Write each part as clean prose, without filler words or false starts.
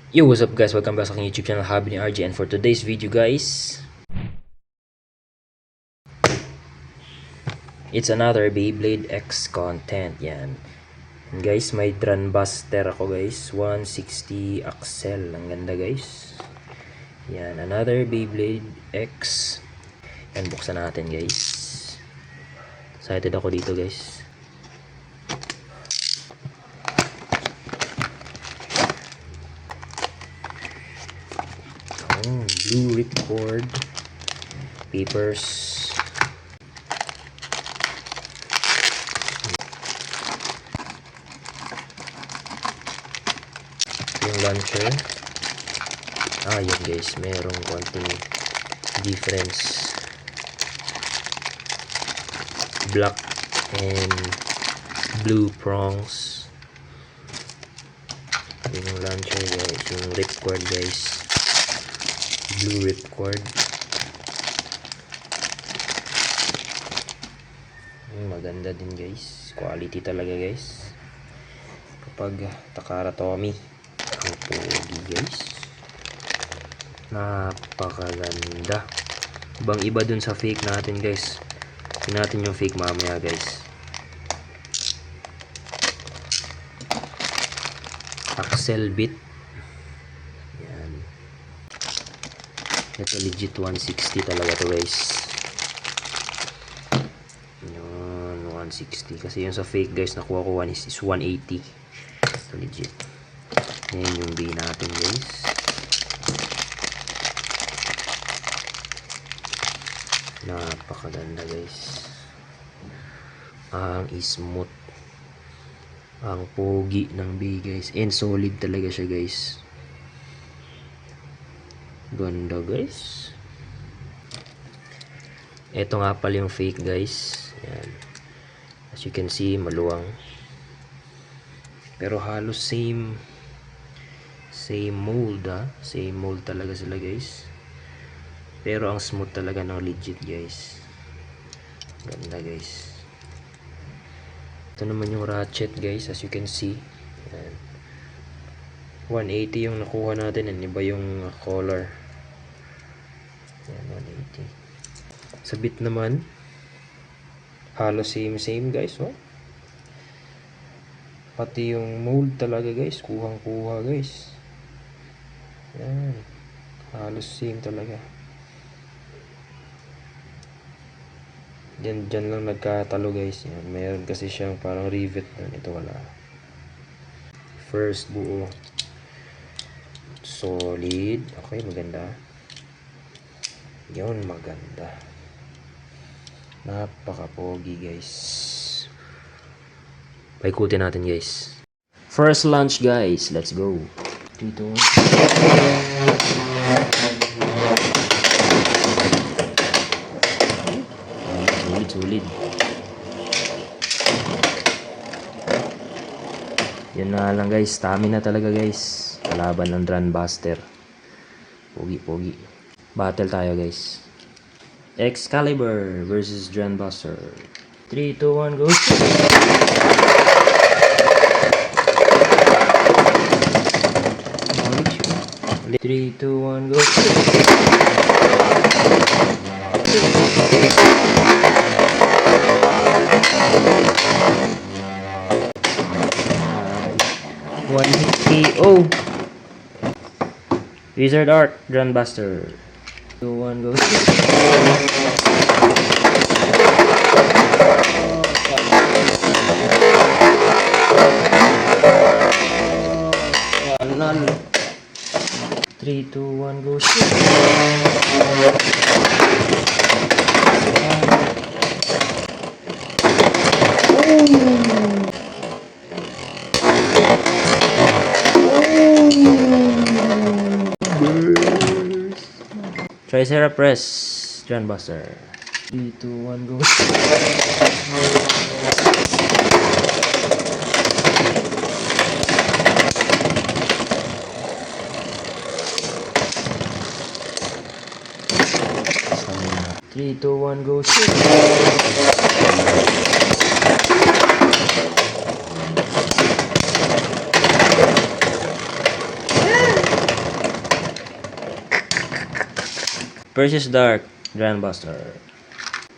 Yo, what's up guys? Welcome back sa aking YouTube channel, Hobby ni RJ. And for today's video guys, it's another Beyblade X content. Yan. And guys, may Drum Buster ako guys. 160 Axel. Ang ganda guys. Yan, another Beyblade X. Yan, buksan natin guys. Excited ako dito guys. Blue ripcord papers, yung launcher. Yun guys, merong konting difference, black and blue prongs. Yung launcher guys, yung ripcord guys, blue ripcord. Maganda din guys, quality talaga guys kapag Takara Tomy. Ang pogi guys, napakaganda. Ibang iba dun sa fake natin guys. Tingnan natin yung fake mamaya guys. Axle bit. Yan. Ito legit 160 talaga to guys. Yun, 160. Kasi yung sa fake guys nakuha ko is 180. Ito legit. Yan yung B natin guys. Napakaganda guys. Ang smooth. Ang pogi ng B guys. And solid talaga siya guys. Ganda guys. Ito nga pala yung fake guys. Yan. As you can see, maluwang. Pero halos same mold Same mold talaga sila guys. Pero ang smooth talaga ng legit guys. Ganda guys. Ito naman yung ratchet guys, as you can see. Yan. 180 yung nakuha natin, and iba yung color. Yan, 180. Sa bit naman, halos same guys, oh. Pati yung mold talaga guys, kuhang-kuha guys. Yan. Halos same talaga. Diyan lang nagkatalo guys. Yan. Mayroon kasi siyang parang rivet doon. Ito wala. First buo. Solid. Okay, maganda. Yun, maganda. Napaka-pogi guys. Paikutin natin guys. First launch guys. Let's go. Dito. Solid. Yan na lang guys. Stamina talaga guys. Kalaban ng Drum Buster. Pogi. Battle tayo guys. Excalibur versus Drum Buster. 3, 2, 1, go! 3, 2, 1, go! 1 KO. Wizard Art Drum Buster. 2, 1, go! None. 3, 2, 1, go! Tricera Press Drum Buster. 3, 2, 1, go! Three, two, one, go! Shoot! versus Dark Grandbuster.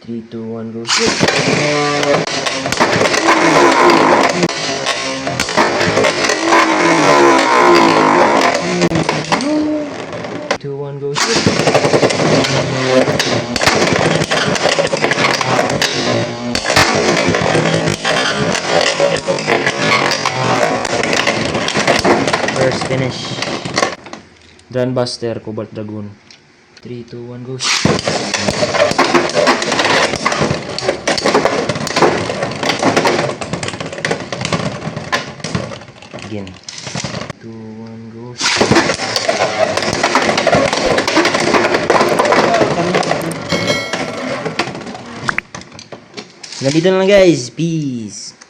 3, 2, 1, go shoot! 2, 1, go shoot! First finish. Grandbuster, Cobalt Dragoon. 3, 2, 1, go shoot! Again. 2, 1, go shoot! Ganito na lang guys. Peace!